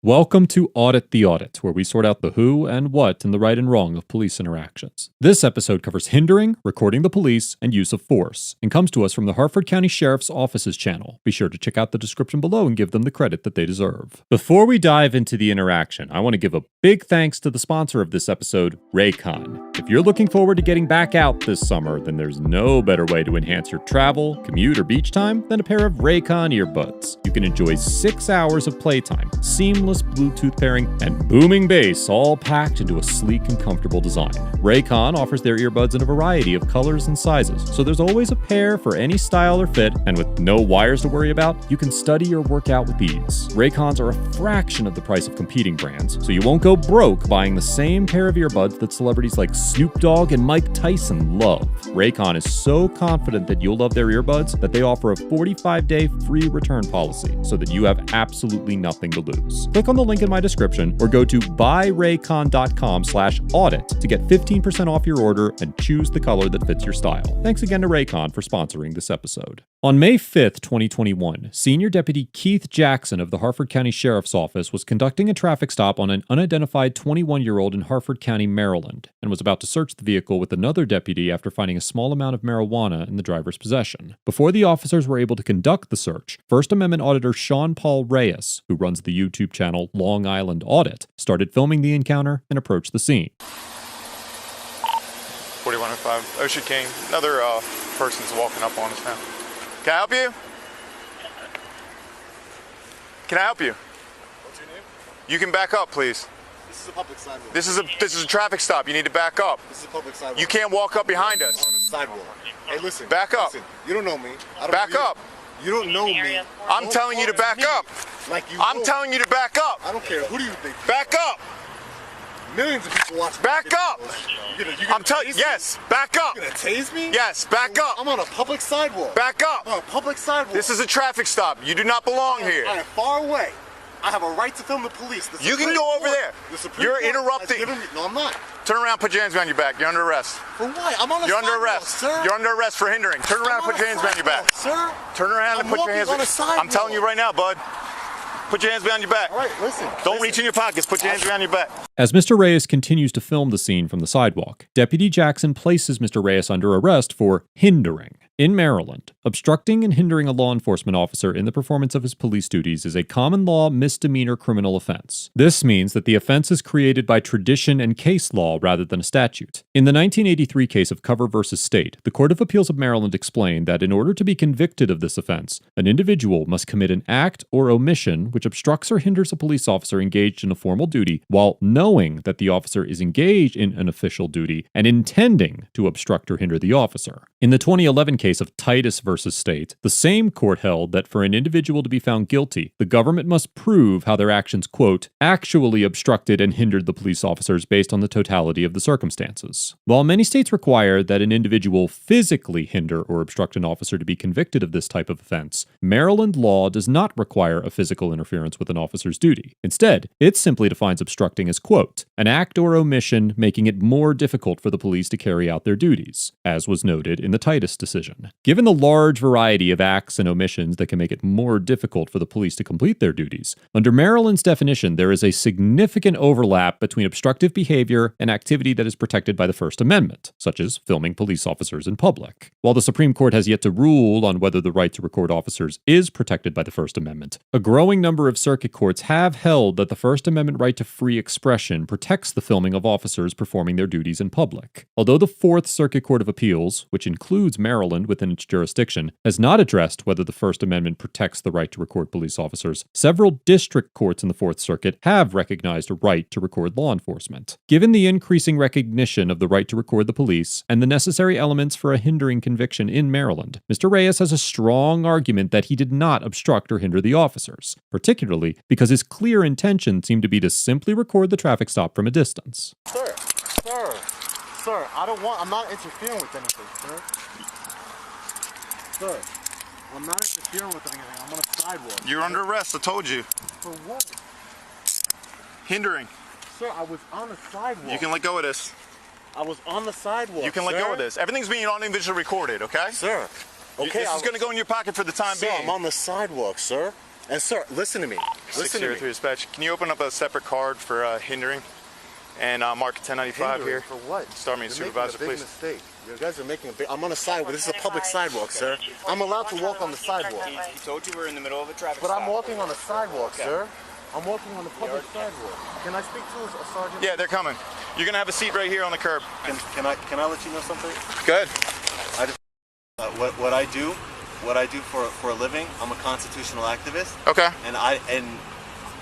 Welcome to Audit the Audit, where we sort out the who and what and the right and wrong of police interactions. This episode covers hindering, recording the police, and use of force, and comes to us from the Harford County Sheriff's Office's channel. Be sure to check out the description below and give them the credit that they deserve. Before we dive into the interaction, I want to give a big thanks to the sponsor of this episode, Raycon. If you're looking forward to getting back out this summer, then there's no better way to enhance your travel, commute, or beach time than a pair of Raycon earbuds. You can enjoy 6 hours of playtime, seamless Bluetooth pairing, and booming bass, all packed into a sleek and comfortable design. Raycon offers their earbuds in a variety of colors and sizes, so there's always a pair for any style or fit, and with no wires to worry about, you can study or work out with ease. Raycons are a fraction of the price of competing brands, so you won't go broke buying the same pair of earbuds that celebrities like Snoop Dogg and Mike Tyson love. Raycon is so confident that you'll love their earbuds that they offer a 45-day free return policy, so that you have absolutely nothing to lose. Click on the link in my description or go to buyraycon.com/audit to get 15% off your order and choose the color that fits your style. Thanks again to Raycon for sponsoring this episode. On May 5th, 2021, Senior Deputy Keith Jackson of the Harford County Sheriff's Office was conducting a traffic stop on an unidentified 21-year-old in Harford County, Maryland, and was about to search the vehicle with another deputy after finding a small amount of marijuana in the driver's possession. Before the officers were able to conduct the search, First Amendment Auditor Sean Paul Reyes, who runs the YouTube channel Long Island Audit, started filming the encounter and approached the scene. 4105 Ocean King. Another person's walking up on us now. Can I help you? Can I help you? What's your name? You can back up, please. This is a public sidewalk. This is a traffic stop. You need to back up. This is a public sidewalk. You can't walk up behind us. On the sidewalk. Hey, listen. Back up. Listen, you don't know me. I don't Back know you. up. You don't know me. I'm Don't telling you to talk back me up. Like you. I'm know. telling you to back up. I don't care. Who do you think? Back up. Millions of people watching. Back this up. video. You I'm telling you. Yes. Back up. You gonna tase me? Yes. Back up. I'm on a public sidewalk. Back up. I'm on a public sidewalk. This is a traffic stop. You do not belong here. I am far away. I have a right to film the police. The You can Supreme go over Court- there. The Supreme You're Court has interrupting. given me- No, I'm not. Turn around. Put your hands behind your back. You're under arrest. For what? I'm on a You're sidewalk, under arrest. sir. You're under arrest for hindering. Turn around and I'm put your on a hands behind your back. sidewalk, Sir. Turn around and I'm put your walking hands. on a sidewalk. I'm telling you right now, bud. Put your hands behind your back. All right, listen. Don't reach in your pockets. Put your hands behind your back. As Mr. Reyes continues to film the scene from the sidewalk, Deputy Jackson places Mr. Reyes under arrest for hindering. In Maryland, obstructing and hindering a law enforcement officer in the performance of his police duties is a common law misdemeanor criminal offense. This means that the offense is created by tradition and case law rather than a statute. In the 1983 case of Cover v. State, the Court of Appeals of Maryland explained that in order to be convicted of this offense, an individual must commit an act or omission which obstructs or hinders a police officer engaged in a formal duty while knowing that the officer is engaged in an official duty and intending to obstruct or hinder the officer. In the 2011 case of Titus v. State, the same court held that for an individual to be found guilty, the government must prove how their actions, quote, actually obstructed and hindered the police officers based on the totality of the circumstances. While many states require that an individual physically hinder or obstruct an officer to be convicted of this type of offense, Maryland law does not require a physical interference with an officer's duty. Instead, it simply defines obstructing as, quote, an act or omission making it more difficult for the police to carry out their duties, as was noted in the Titus decision. Given the large variety of acts and omissions that can make it more difficult for the police to complete their duties, under Maryland's definition, there is a significant overlap between obstructive behavior and activity that is protected by the First Amendment, such as filming police officers in public. While the Supreme Court has yet to rule on whether the right to record officers is protected by the First Amendment, a growing number of circuit courts have held that the First Amendment right to free expression protects the filming of officers performing their duties in public. Although the Fourth Circuit Court of Appeals, which includes Maryland within its jurisdiction, has not addressed whether the First Amendment protects the right to record police officers, several district courts in the Fourth Circuit have recognized a right to record law enforcement. Given the increasing recognition of the right to record the police and the necessary elements for a hindering conviction in Maryland, Mr. Reyes has a strong argument that he did not obstruct or hinder the officers, particularly because his clear intention seemed to be to simply record the traffic stop from a distance. Sir, I'm not interfering with anything, sir. Sir, I'm not interfering with anything. I'm on a sidewalk. You're under arrest. I told you. For what? Hindering. Sir, I was on the sidewalk. You can let go of this. I was on the sidewalk. You can let go of this. Everything's being audio-visually recorded, okay? Sir. Okay. This is going to go in your pocket for the time Sir, being. I'm on the sidewalk, sir. And sir, listen to me. Listen to me. 603 dispatch. Can you open up a separate card for hindering and mark 1095 Hindering here? For what? Star me, You're supervisor, making a big please. mistake. You guys are making a big. I'm on a sidewalk. This is a public sidewalk, sir. I'm allowed to walk on the sidewalk. He told you we're in the middle of a traffic But stop. I'm walking on the sidewalk, sir. I'm walking on the public sidewalk. Can I speak to a sergeant? Yeah, they're coming. You're gonna have a seat right here on the curb. Can I let you know something? Good. I just what I do for a living. I'm a constitutional activist. Okay. And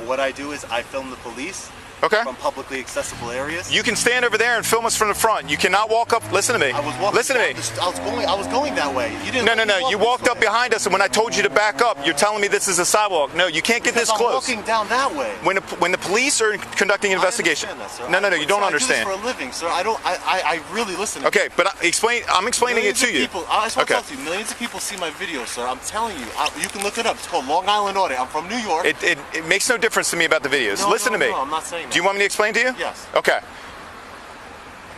what I do is I film the police. Okay. From publicly accessible areas. You can stand over there and film us from the front. You cannot walk up. Listen to me. I was walking. Listen to me. I was going that way. You didn't. No. You walked up behind us, and when I told you to back up, you're telling me this is a sidewalk. No, you can't get this close. I'm walking down that way. When the police are conducting an investigation. I understand that, No. sir. You don't understand. I do this for a living, sir. I really listen. Okay, but I'm explaining it to you. I just want to talk to you. Millions of people see my videos, sir. I'm telling you. You can look it up. It's called Long Island Audit. I'm from New York. It makes no difference to me about the videos. Listen to me. No, I'm not saying that. Do you want me to explain to you? Yes. Okay.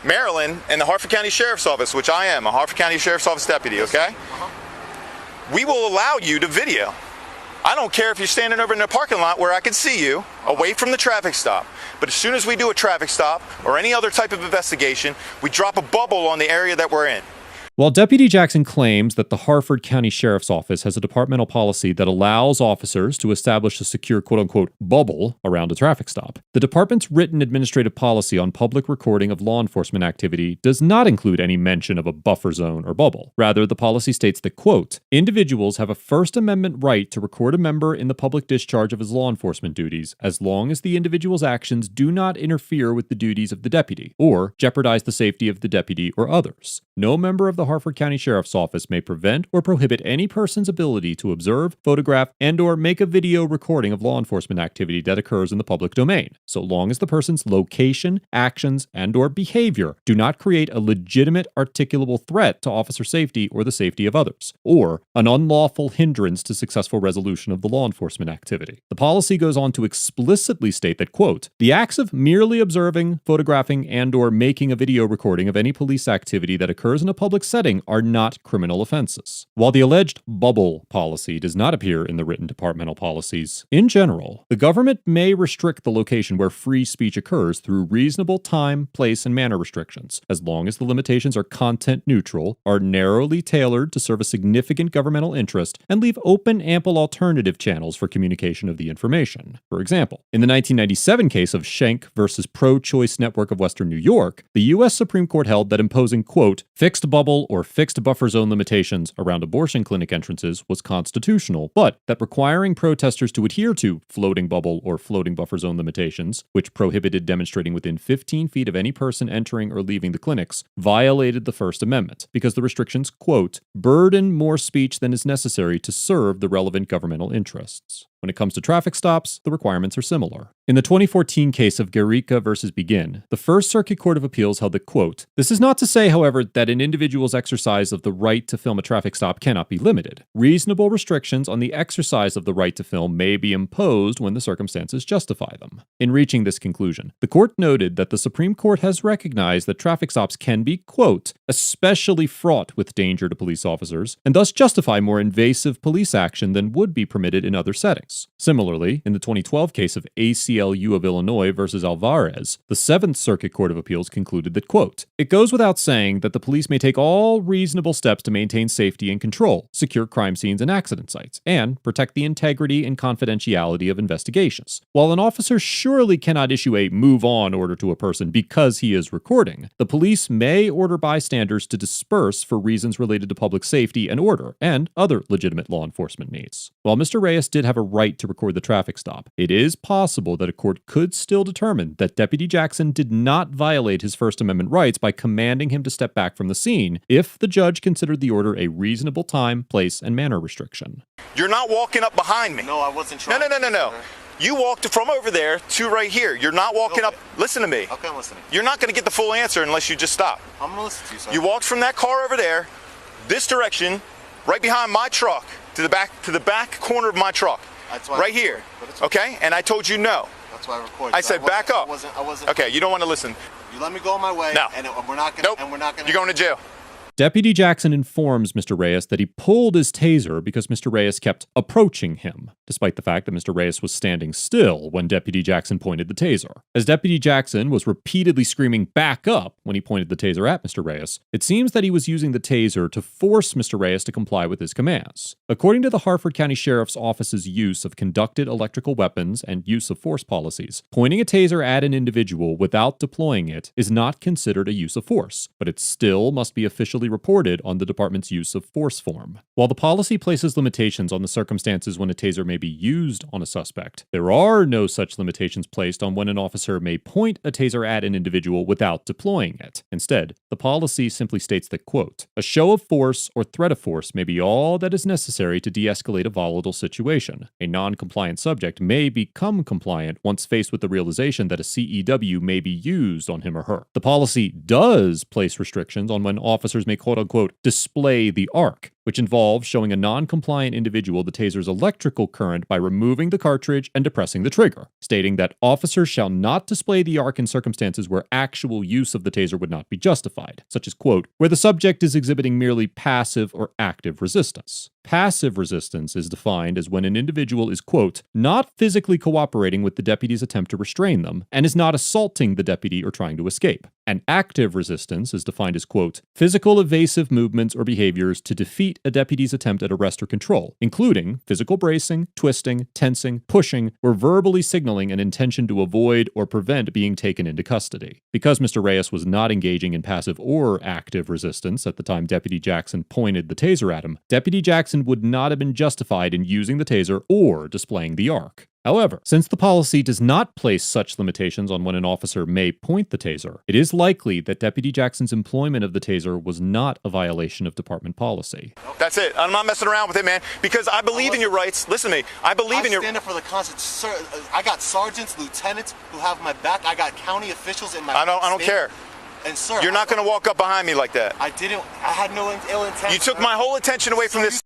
Maryland and the Harford County Sheriff's Office, which I am, a Harford County Sheriff's Office deputy, okay? We will allow you to video. I don't care if you're standing over in the parking lot where I can see you, away from the traffic stop. But as soon as we do a traffic stop or any other type of investigation, we drop a bubble on the area that we're in. While Deputy Jackson claims that the Harford County Sheriff's Office has a departmental policy that allows officers to establish a secure quote-unquote bubble around a traffic stop, the department's written administrative policy on public recording of law enforcement activity does not include any mention of a buffer zone or bubble. Rather, the policy states that, quote, individuals have a First Amendment right to record a member in the public discharge of his law enforcement duties as long as the individual's actions do not interfere with the duties of the deputy or jeopardize the safety of the deputy or others. No member of the Harford County Sheriff's Office may prevent or prohibit any person's ability to observe, photograph, and/or make a video recording of law enforcement activity that occurs in the public domain, so long as the person's location, actions, and/or behavior do not create a legitimate articulable threat to officer safety or the safety of others, or an unlawful hindrance to successful resolution of the law enforcement activity. The policy goes on to explicitly state that, quote, the acts of merely observing, photographing, and/or making a video recording of any police activity that occurs in a public setting are not criminal offenses. While the alleged bubble policy does not appear in the written departmental policies, in general, the government may restrict the location where free speech occurs through reasonable time, place, and manner restrictions, as long as the limitations are content neutral, are narrowly tailored to serve a significant governmental interest, and leave open, ample alternative channels for communication of the information. For example, in the 1997 case of Schenck versus Pro-Choice Network of Western New York, the U.S. Supreme Court held that imposing, quote, fixed bubble or fixed buffer zone limitations around abortion clinic entrances was constitutional, but that requiring protesters to adhere to floating bubble or floating buffer zone limitations, which prohibited demonstrating within 15 feet of any person entering or leaving the clinics, violated the First Amendment, because the restrictions, quote, burden more speech than is necessary to serve the relevant governmental interests. When it comes to traffic stops, the requirements are similar. In the 2014 case of Guerrica versus Begin, the First Circuit Court of Appeals held that, quote, this is not to say, however, that an individual's exercise of the right to film a traffic stop cannot be limited. Reasonable restrictions on the exercise of the right to film may be imposed when the circumstances justify them. In reaching this conclusion, the court noted that the Supreme Court has recognized that traffic stops can be, quote, especially fraught with danger to police officers, and thus justify more invasive police action than would be permitted in other settings. Similarly, in the 2012 case of ACLU of Illinois versus Alvarez, the Seventh Circuit Court of Appeals concluded that, quote, it goes without saying that the police may take all reasonable steps to maintain safety and control, secure crime scenes and accident sites, and protect the integrity and confidentiality of investigations. While an officer surely cannot issue a move-on order to a person because he is recording, the police may order bystanders to disperse for reasons related to public safety and order, and other legitimate law enforcement needs. While Mr. Reyes did have a right to record the traffic stop, it is possible that a court could still determine that Deputy Jackson did not violate his First Amendment rights by commanding him to step back from the scene if the judge considered the order a reasonable time, place, and manner restriction. You're not walking up behind me. No, I wasn't trying. No. You walked from over there to right here. You're not walking up. Listen to me. Okay, I'm listening. You're not going to get the full answer unless you just stop. I'm going to listen to you, sir. You walked from that car over there, this direction, right behind my truck, to the back corner of my truck. That's why right here. Okay? And I told you no. That's why I recorded. I said back up. I wasn't. Okay, you don't want to listen. You let me go on my way. No. And we're not going. Nope. And we're not going. You're going to jail. Deputy Jackson informs Mr. Reyes that he pulled his taser because Mr. Reyes kept approaching him, despite the fact that Mr. Reyes was standing still when Deputy Jackson pointed the taser. As Deputy Jackson was repeatedly screaming "back up" when he pointed the taser at Mr. Reyes, it seems that he was using the taser to force Mr. Reyes to comply with his commands. According to the Harford County Sheriff's Office's use of conducted electrical weapons and use of force policies, pointing a taser at an individual without deploying it is not considered a use of force, but it still must be officially reported on the department's use of force form. While the policy places limitations on the circumstances when a taser may be used on a suspect, there are no such limitations placed on when an officer may point a taser at an individual without deploying it. Instead, the policy simply states that, quote, "A show of force or threat of force may be all that is necessary to de-escalate a volatile situation. A non-compliant subject may become compliant once faced with the realization that a CEW may be used on him or her." The policy does place restrictions on when officers may quote-unquote display the arc, which involves showing a non-compliant individual the taser's electrical current by removing the cartridge and depressing the trigger, stating that officers shall not display the arc in circumstances where actual use of the taser would not be justified, such as, quote, "where the subject is exhibiting merely passive or active resistance." Passive resistance is defined as when an individual is, quote, "not physically cooperating with the deputy's attempt to restrain them and is not assaulting the deputy or trying to escape." And active resistance is defined as, quote, "physical evasive movements or behaviors to defeat a deputy's attempt at arrest or control, including physical bracing, twisting, tensing, pushing, or verbally signaling an intention to avoid or prevent being taken into custody." Because Mr. Reyes was not engaging in passive or active resistance at the time Deputy Jackson pointed the taser at him, Deputy Jackson would not have been justified in using the taser or displaying the arc. However, since the policy does not place such limitations on when an officer may point the taser, it is likely that Deputy Jackson's employment of the taser was not a violation of department policy. That's it. I'm not messing around with it, man, because I believe in your rights. Listen to me. I believe in your... I stand up for the Constitution. Sir, I got sergeants, lieutenants who have my back. I got county officials in my I don't care. And sir, you're not going to walk up behind me like that. I had no ill intent. You took my whole attention away from this.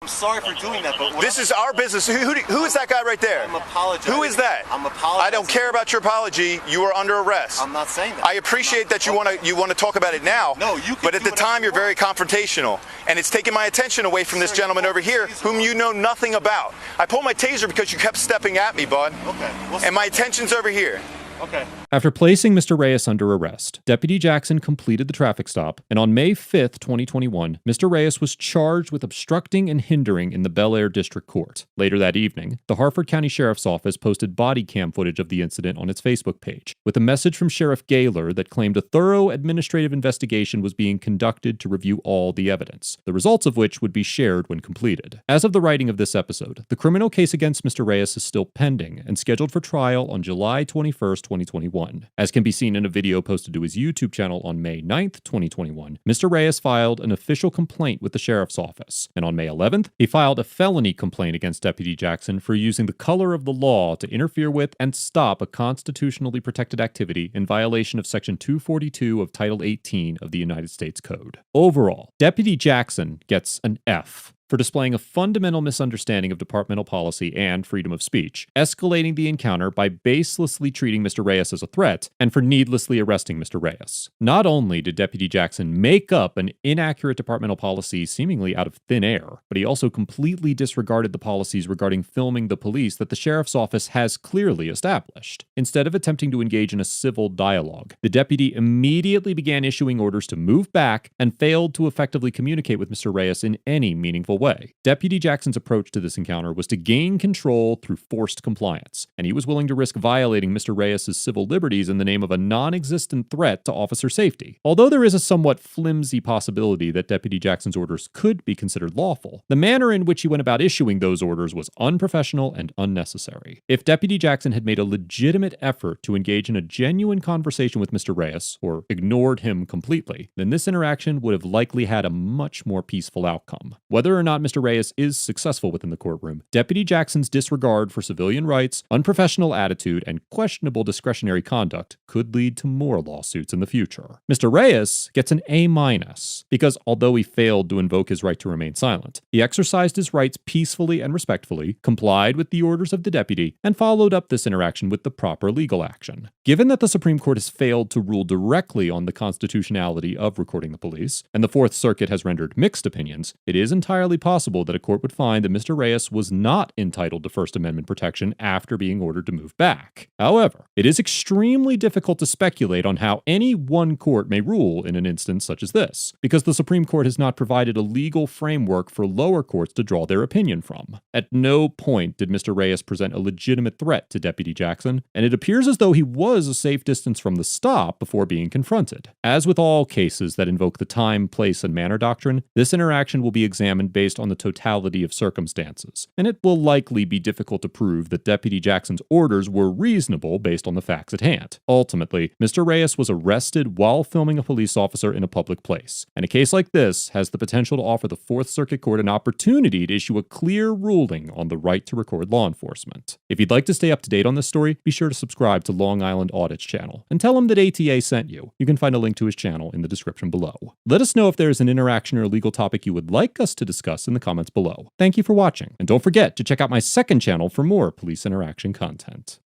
I'm sorry for doing that, but this is our business. Who is that guy right there? I'm apologizing. Who is that? I'm apologizing. I don't care about your apology. You are under arrest. I'm not saying that. I appreciate that you want to talk about it now. No, you can. But at the time, you're very confrontational, and it's taking my attention away from this gentleman over here, whom you know nothing about. I pulled my taser because you kept stepping at me, bud. Okay. And my attention's over here. Okay. After placing Mr. Reyes under arrest, Deputy Jackson completed the traffic stop, and on May 5th, 2021, Mr. Reyes was charged with obstructing and hindering in the Bel Air District Court. Later that evening, the Harford County Sheriff's Office posted body cam footage of the incident on its Facebook page, with a message from Sheriff Gaylor that claimed a thorough administrative investigation was being conducted to review all the evidence, the results of which would be shared when completed. As of the writing of this episode, the criminal case against Mr. Reyes is still pending and scheduled for trial on July 21st, 2021. As can be seen in a video posted to his YouTube channel on May 9th, 2021, Mr. Reyes filed an official complaint with the Sheriff's Office, and on May 11th, he filed a felony complaint against Deputy Jackson for using the color of the law to interfere with and stop a constitutionally protected activity in violation of Section 242 of Title 18 of the United States Code. Overall, Deputy Jackson gets an F for displaying a fundamental misunderstanding of departmental policy and freedom of speech, escalating the encounter by baselessly treating Mr. Reyes as a threat, and for needlessly arresting Mr. Reyes. Not only did Deputy Jackson make up an inaccurate departmental policy seemingly out of thin air, but he also completely disregarded the policies regarding filming the police that the Sheriff's Office has clearly established. Instead of attempting to engage in a civil dialogue, the deputy immediately began issuing orders to move back and failed to effectively communicate with Mr. Reyes in any meaningful way. Deputy Jackson's approach to this encounter was to gain control through forced compliance, and he was willing to risk violating Mr. Reyes' civil liberties in the name of a non-existent threat to officer safety. Although there is a somewhat flimsy possibility that Deputy Jackson's orders could be considered lawful, the manner in which he went about issuing those orders was unprofessional and unnecessary. If Deputy Jackson had made a legitimate effort to engage in a genuine conversation with Mr. Reyes, or ignored him completely, then this interaction would have likely had a much more peaceful outcome. Whether or not not Mr. Reyes is successful within the courtroom, Deputy Jackson's disregard for civilian rights, unprofessional attitude, and questionable discretionary conduct could lead to more lawsuits in the future. Mr. Reyes gets an A- because although he failed to invoke his right to remain silent, he exercised his rights peacefully and respectfully, complied with the orders of the deputy, and followed up this interaction with the proper legal action. Given that the Supreme Court has failed to rule directly on the constitutionality of recording the police, and the Fourth Circuit has rendered mixed opinions, it is entirely possible that a court would find that Mr. Reyes was not entitled to First Amendment protection after being ordered to move back. However, it is extremely difficult to speculate on how any one court may rule in an instance such as this, because the Supreme Court has not provided a legal framework for lower courts to draw their opinion from. At no point did Mr. Reyes present a legitimate threat to Deputy Jackson, and it appears as though he was a safe distance from the stop before being confronted. As with all cases that invoke the time, place, and manner doctrine, this interaction will be examined based on the totality of circumstances, and it will likely be difficult to prove that Deputy Jackson's orders were reasonable based on the facts at hand. Ultimately, Mr. Reyes was arrested while filming a police officer in a public place, and a case like this has the potential to offer the Fourth Circuit Court an opportunity to issue a clear ruling on the right to record law enforcement. If you'd like to stay up to date on this story, be sure to subscribe to Long Island Audit's channel and tell him that ATA sent you. You can find a link to his channel in the description below. Let us know if there is an interaction or legal topic you would like us to discuss in the comments below. Thank you for watching, and don't forget to check out my second channel for more police interaction content.